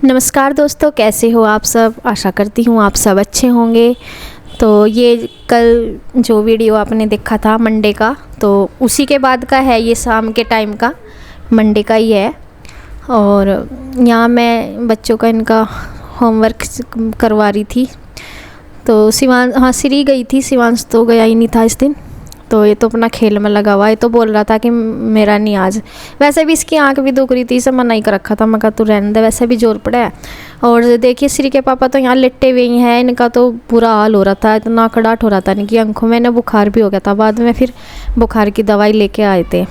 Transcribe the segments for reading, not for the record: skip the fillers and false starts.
नमस्कार दोस्तों, कैसे हो आप सब। आशा करती हूँ आप सब अच्छे होंगे। तो ये कल जो वीडियो आपने देखा था मंडे का, तो उसी के बाद का है, ये शाम के टाइम का मंडे का ही है। और यहाँ मैं बच्चों का इनका होमवर्क करवा रही थी। तो श्री गई थी, शिवांश तो गया ही नहीं था इस दिन। तो ये तो अपना खेल में लगा हुआ, ये तो बोल रहा था कि मेरा नहीं आज। वैसे भी इसकी आंख भी दुख रही थी, इसे मना ही कर रखा था, मैं कहा तू रहने दे, वैसे भी जोर पड़ा है। और देखिए श्री के पापा तो यहाँ लेटे हुए ही हैं, इनका तो बुरा हाल हो रहा था, इतना कड़ाट हो रहा था इनकी आंखों में। इन्हें बुखार भी हो गया था, बाद में फिर बुखार की दवाई लेके आए थे।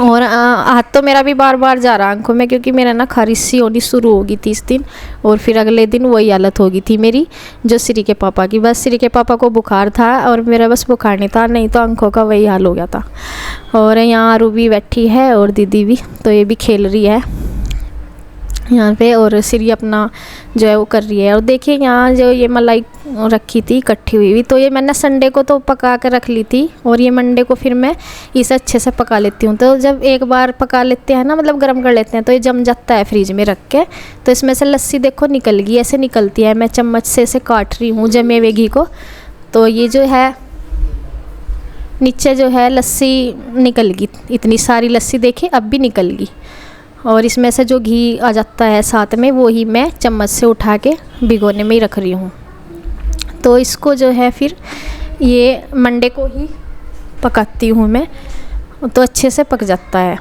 और हाथ तो मेरा भी बार बार जा रहा आंखों में, क्योंकि मेरा ना खारिश सी होनी शुरू हो गई थी इस दिन। और फिर अगले दिन वही हालत हो गई थी मेरी जो श्री के पापा की। बस श्री के पापा को बुखार था और मेरा बस बुखार नहीं था, नहीं तो आंखों का वही हाल हो गया था। और यहाँ आरू भी बैठी है और दीदी भी, तो ये भी खेल रही है यहाँ पे। और श्री अपना जो है वो कर रही है। और देखिए यहाँ जो ये मलाई रखी थी इकट्ठी हुई, तो ये मैंने संडे को तो पका कर रख ली थी, और ये मंडे को फिर मैं इसे अच्छे से पका लेती हूँ। तो जब एक बार पका लेते हैं ना, मतलब गर्म कर लेते हैं, तो ये जम जाता है फ्रिज में रख के। तो इसमें से लस्सी देखो निकल गई, ऐसे निकलती है। मैं चम्मच से इसे काट रही हूँ जमे हुए घी को। तो ये जो है नीचे जो है लस्सी निकल गई, इतनी सारी लस्सी देखिए अब भी निकल गई। और इसमें से जो घी आ जाता है साथ में, वो ही मैं चम्मच से उठा के भिगोने में ही रख रही हूँ। तो इसको जो है फिर ये मंडे को ही पकाती हूँ मैं, तो अच्छे से पक जाता है,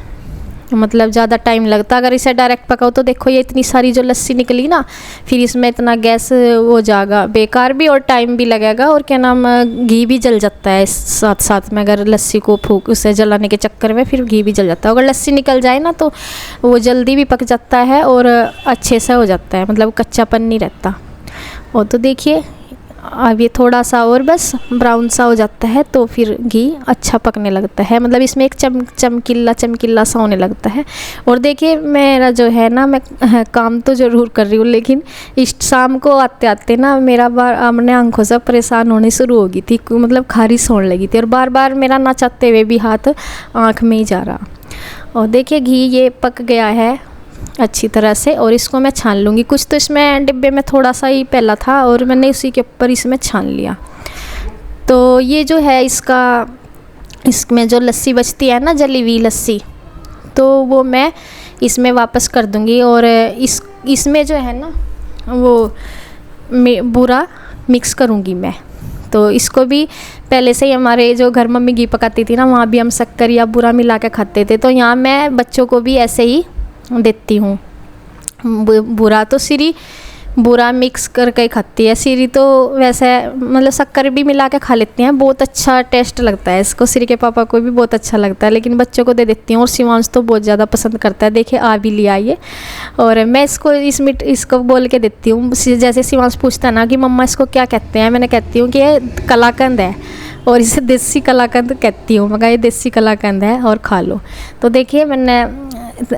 मतलब ज़्यादा टाइम लगता। अगर इसे डायरेक्ट पकाओ तो देखो ये इतनी सारी जो लस्सी निकली ना, फिर इसमें इतना गैस हो जाएगा बेकार भी, और टाइम भी लगेगा, और क्या नाम घी भी जल जाता है इस साथ साथ में। अगर लस्सी को फूक उसे जलाने के चक्कर में फिर घी भी जल जाता है। अगर लस्सी निकल जाए ना तो वो जल्दी भी पक जाता है और अच्छे से हो जाता है, मतलब कच्चापन नहीं रहता। और तो देखिए अब ये थोड़ा सा और बस ब्राउन सा हो जाता है, तो फिर घी अच्छा पकने लगता है, मतलब इसमें एक चमकीला सा होने लगता है। और देखिए मेरा जो है ना, मैं काम तो ज़रूर कर रही हूँ, लेकिन इस शाम को आते आते ना मेरा बार अपने आंखों से परेशान होने शुरू हो गई थी, मतलब खारिश होने लगी थी, और बार बार मेरा ना चाहते हुए भी हाथ आँख में ही जा रहा। और देखिए घी ये पक गया है अच्छी तरह से, और इसको मैं छान लूँगी। कुछ तो इसमें डिब्बे में थोड़ा सा ही पहला था, और मैंने उसी के ऊपर इसमें छान लिया। तो ये जो है इसमें जो लस्सी बचती है ना, जली हुई लस्सी, तो वो मैं इसमें वापस कर दूँगी। और इसमें जो है ना वो बूरा मिक्स करूँगी मैं। तो इसको भी पहले से ही हमारे जो घर मम्मी घी पकाती थी ना, वहाँ भी हम शक्कर या बूरा मिला के खाते थे। तो यहाँ मैं बच्चों को भी ऐसे ही देती हूँ बूरा। तो श्री बूरा मिक्स करके खाती है। श्री तो वैसे मतलब शक्कर भी मिला के खा लेती हैं, बहुत अच्छा टेस्ट लगता है इसको। श्री के पापा को भी बहुत अच्छा लगता है, लेकिन बच्चों को दे देती हूँ। और शिवांश तो बहुत ज़्यादा पसंद करता है, देखिए आ भी लिया ये। और मैं इसको बोल के देती हूँ, जैसे शिवांश पूछता है ना कि मम्मा इसको क्या कहते हैं, मैंने कहती हूँ कि ये कलाकंद है, और इसे देसी कलाकंद कहती हूँ। मैं कहा ये देसी कलाकंद है और खा लो। तो देखिए मैंने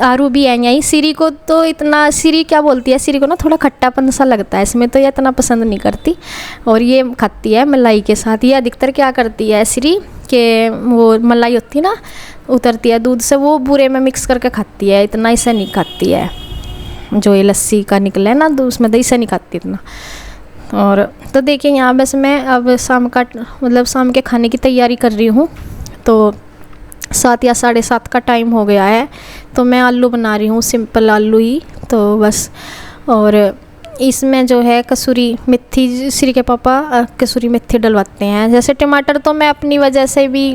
आरू भी है यहीं। श्री को तो इतना, श्री क्या बोलती है, श्री को ना थोड़ा खट्टापन सा लगता है इसमें, तो ये इतना पसंद नहीं करती। और ये खाती है मलाई के साथ। ये अधिकतर क्या करती है श्री के, वो मलाई होती है ना उतरती है दूध से, वो बूरे में मिक्स करके खाती है, इतना इसे नहीं खाती है। जो ये लस्सी का निकला है ना दूध, उसमें दही से नहीं खाती इतना। और तो देखिए यहाँ बस मैं अब शाम के खाने की तैयारी कर रही हूँ। तो 7 या 7:30 का टाइम हो गया है। तो मैं आलू बना रही हूँ, सिंपल आलू ही, तो बस। और इसमें जो है कसूरी मेथी, श्री के पापा कसूरी मेथी डलवाते हैं। जैसे टमाटर तो मैं अपनी वजह से भी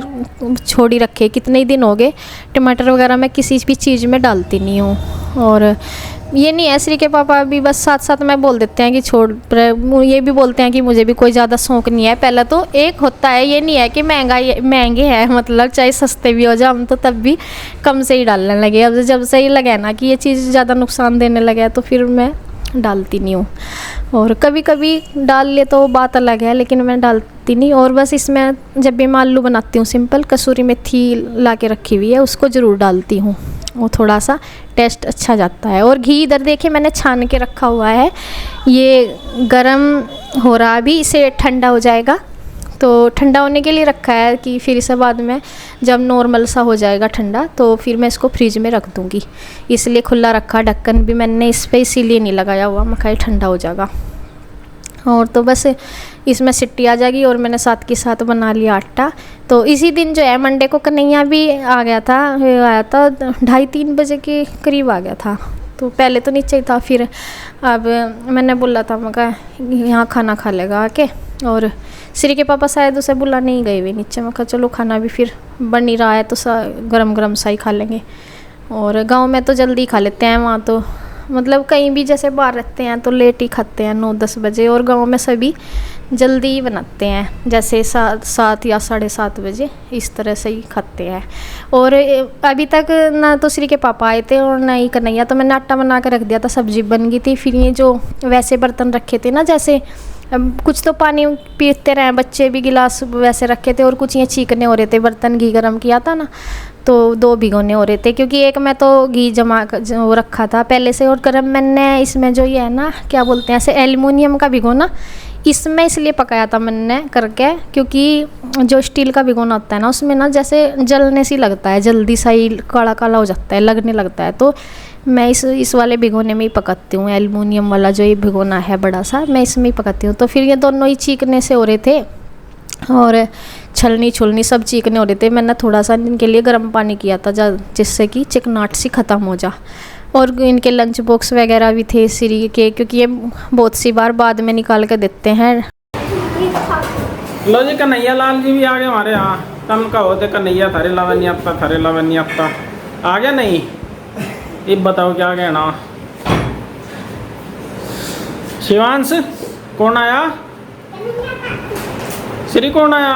छोड़ ही रखे, कितने ही दिन हो गए टमाटर वगैरह मैं किसी भी चीज़ में डालती नहीं हूँ। और ये नहीं है, श्री के पापा भी बस साथ साथ में बोल देते हैं कि छोड़, ये भी बोलते हैं कि मुझे भी कोई ज़्यादा शौक़ नहीं है। पहले तो एक होता है, ये नहीं है कि महंगे हैं, मतलब चाहे सस्ते भी हो जाए, हम तो तब भी कम से ही डालने लगे। अब जब से ही लगे ना कि ये चीज़ ज़्यादा नुकसान देने लगे, तो फिर मैं डालती नहीं हूँ। और कभी कभी डाल ले तो बात अलग है, लेकिन मैं डालती नहीं। और बस इसमें जब भी मैं आलू बनाती हूँ सिंपल, कसूरी मेथी ला के रखी हुई है, उसको ज़रूर डालती हूँ, वो थोड़ा सा टेस्ट अच्छा जाता है। और घी इधर देखिए मैंने छान के रखा हुआ है, ये गरम हो रहा, अभी इसे ठंडा हो जाएगा तो ठंडा होने के लिए रखा है कि फिर इसे बाद में जब नॉर्मल सा हो जाएगा ठंडा तो फिर मैं इसको फ्रिज में रख दूँगी, इसलिए खुला रखा। ढक्कन भी मैंने इस पर इसीलिए नहीं लगाया हुआ, मैं कहा ठंडा हो जाएगा। और तो बस इसमें सिट्टी आ जाएगी। और मैंने साथ के साथ बना लिया आटा। तो इसी दिन जो है मंडे को कन्हैया भी आ गया था, आया था 2:30-3 बजे के करीब आ गया था। तो पहले तो नीचे ही था, फिर अब मैंने बोला था, मैं कहा यहाँ खाना खा लेगा आके। और श्री के पापा शायद उसे बुलाने ही गए हुए नीचे। मैं कहा चलो खाना भी फिर बन ही रहा है तो गरम गरम सा ही खा लेंगे। और गांव में तो जल्दी खा लेते हैं, वहाँ तो मतलब कहीं भी जैसे बाहर रहते हैं तो लेट ही खाते हैं 9-10 बजे, और गांव में सभी जल्दी ही बनाते हैं, जैसे 7 या 7:30 बजे इस तरह से ही खाते हैं। और अभी तक ना तो श्री के पापा आए थे और ना ही कन्हैया, तो मैंने आटा बना के रख दिया था, सब्जी बन गई थी। फिर ये जो वैसे बर्तन रखे थे ना, जैसे कुछ तो पानी पीते रहे बच्चे भी, गिलास वैसे रखे थे, और कुछ ये चीकने हो रहे थे बर्तन, घी गरम किया था ना तो 2 भिगोने हो रहे थे, क्योंकि एक में तो घी जमा वो रखा था पहले से, और गरम मैंने इसमें जो ये है ना क्या बोलते हैं ऐसे एल्युमिनियम का भिगोना, इसमें इसलिए पकाया था मैंने करके, क्योंकि जो स्टील का भिगोना होता है ना उसमें ना जैसे जलने सी लगता है, जल्दी सा ही काला काला हो जाता है, लगने लगता है। तो मैं इस वाले भिगोने में ही पकाती हूँ, एल्युमिनियम वाला जो ये भिगोना है बड़ा सा, मैं इसमें ही पकाती हूँ। तो फिर ये दोनों ही चीकने से हो रहे थे और छलनी छुलनी सब चीकने हो रहे थे। मैंने थोड़ा सा इनके लिए गर्म पानी किया था जिससे कि चिकनाहट सी ख़त्म हो जा। और इनके लंच बॉक्स वगैरह भी थे श्री के, क्योंकि ये बहुत सी बार बाद में निकाल के देते हैं। लो जी कन्हैया लाल जी भी आ गए हमारे यहाँ। तम का होते कन्हैया थारे लावनी आता, थारे लावनी आता आ गया नहीं, ये बताओ क्या कहना। शिवांश कौन आया? श्री कौन आया?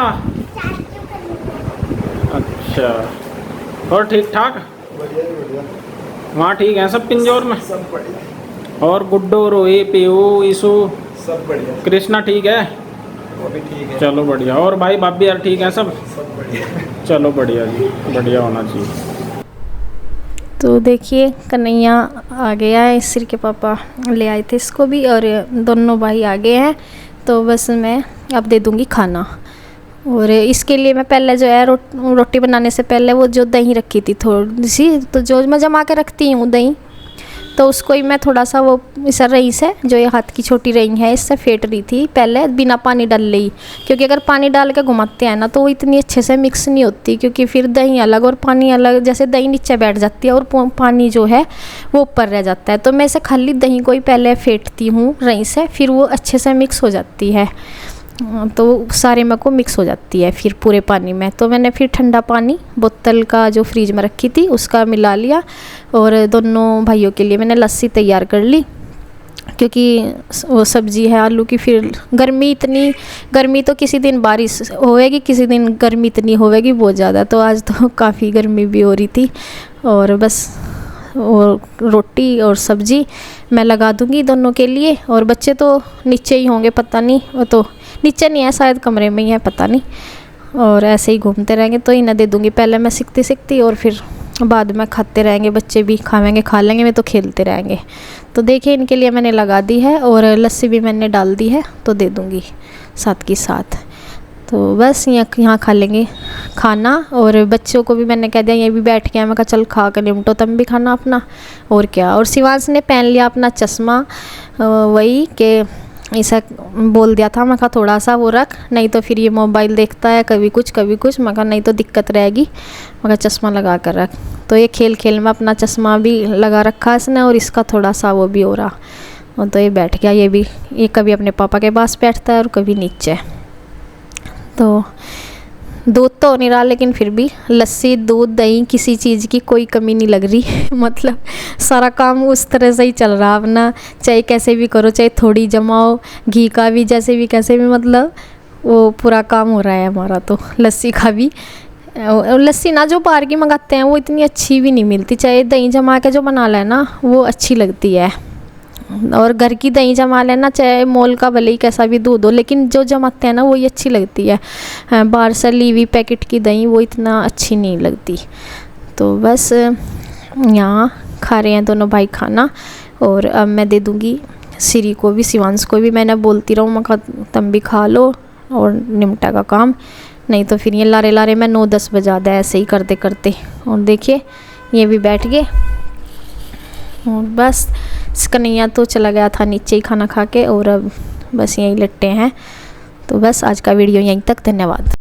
अच्छा, और ठीक ठाक? वहाँ ठीक है सब पिंजौर में? सब बढ़िया। और गुड्डो, रोही, पीहू, ईशु सब बढ़िया। कृष्णा ठीक है? वो भी ठीक है। चलो बढ़िया। और भाई भाभी यार ठीक है सब? सब बढ़िया। चलो बढ़िया जी, बढ़िया होना चाहिए। तो देखिए कन्हैया आ गया है, श्री के पापा ले आए थे इसको भी, और दोनों भाई आ गए हैं। तो बस मैं अब दे दूँगी खाना। और इसके लिए मैं पहले जो है रोटी बनाने से पहले वो जो दही रखी थी थोड़ी सी, तो जो मैं जमा के रखती हूँ दही, तो उसको ही मैं थोड़ा सा वो इस रही से, जो ये हाथ की छोटी रही है, इससे फेंट रही थी पहले बिना पानी डाले ही, क्योंकि अगर पानी डाल के घुमाते हैं ना तो वो इतनी अच्छे से मिक्स नहीं होती, क्योंकि फिर दही अलग और पानी अलग, जैसे दही नीचे बैठ जाती है और पानी जो है वो ऊपर रह जाता है। तो मैं इसे खाली दही को ही पहले फेंटती हूँ रही से, फिर वो अच्छे से मिक्स हो जाती है, तो सारे में को मिक्स हो जाती है फिर पूरे पानी में। तो मैंने फिर ठंडा पानी बोतल का जो फ्रीज में रखी थी उसका मिला लिया, और दोनों भाइयों के लिए मैंने लस्सी तैयार कर ली, क्योंकि वो सब्ज़ी है आलू की। फिर गर्मी तो किसी दिन बारिश होएगी, किसी दिन गर्मी इतनी होएगी बहुत ज़्यादा, तो आज तो काफ़ी गर्मी भी हो रही थी। और बस और रोटी और सब्ज़ी मैं लगा दूंगी दोनों के लिए। और बच्चे तो नीचे ही होंगे, पता नहीं, वो तो नीचे नहीं है शायद, कमरे में ही है, पता नहीं। और ऐसे ही घूमते रहेंगे, तो इन्हें दे दूंगी पहले मैं सीखती और फिर बाद में खाते रहेंगे, बच्चे भी खाएंगे, खा लेंगे, मैं तो खेलते रहेंगे। तो देखिए इनके लिए मैंने लगा दी है, और लस्सी भी मैंने डाल दी है, तो दे दूँगी साथ के साथ। तो बस यहाँ खा लेंगे खाना। और बच्चों को भी मैंने कह दिया ये भी बैठ के, मैं कहा चल खा कर निपटो तुम भी खाना अपना, और क्या। और शिवांश ने पहन लिया अपना चश्मा, वही कि ऐसा बोल दिया था, मैं कहा थोड़ा सा वो रख, नहीं तो फिर ये मोबाइल देखता है कभी कुछ, मैं कहा नहीं तो दिक्कत रहेगी, मैं कहा चश्मा लगा कर रख। तो ये खेल खेल में अपना चश्मा भी लगा रखा इसने, और इसका थोड़ा सा वो भी हो रहा, और तो ये बैठ गया। ये कभी अपने पापा के पास बैठता है और कभी नीचे। तो दूध तो हो नहीं रहा, लेकिन फिर भी लस्सी, दूध, दही, किसी चीज़ की कोई कमी नहीं लग रही मतलब सारा काम उस तरह से ही चल रहा अपना, चाहे कैसे भी करो, चाहे थोड़ी जमाओ, घी का भी जैसे भी कैसे भी, मतलब वो पूरा काम हो रहा है हमारा। तो लस्सी का भी, लस्सी ना जो बाहर की मंगाते हैं वो इतनी अच्छी भी नहीं मिलती, चाहे दही जमा के जो बना लेना वो अच्छी लगती है, और घर की दही जमा लेना, चाहे मोल का भले ही कैसा भी दूध हो, लेकिन जो जमाते हैं ना वही अच्छी लगती है। बाहर से ली हुई पैकेट की दही वो इतना अच्छी नहीं लगती। तो बस यहाँ खा रहे हैं दोनों भाई खाना, और अब मैं दे दूँगी श्री को भी, शिवांश को भी। मैंने बोलती रहूँ, मैं कहा तुम भी खा लो, और निमटा का काम, नहीं तो फिर ये लारे लारे मैं 9-10 बजा दे ऐसे ही करते करते। और देखिए ये भी बैठ गए और बस कन्हैया तो चला गया था नीचे ही खाना खा के, और अब बस यहीं लेटे हैं। तो बस आज का वीडियो यहीं तक, धन्यवाद।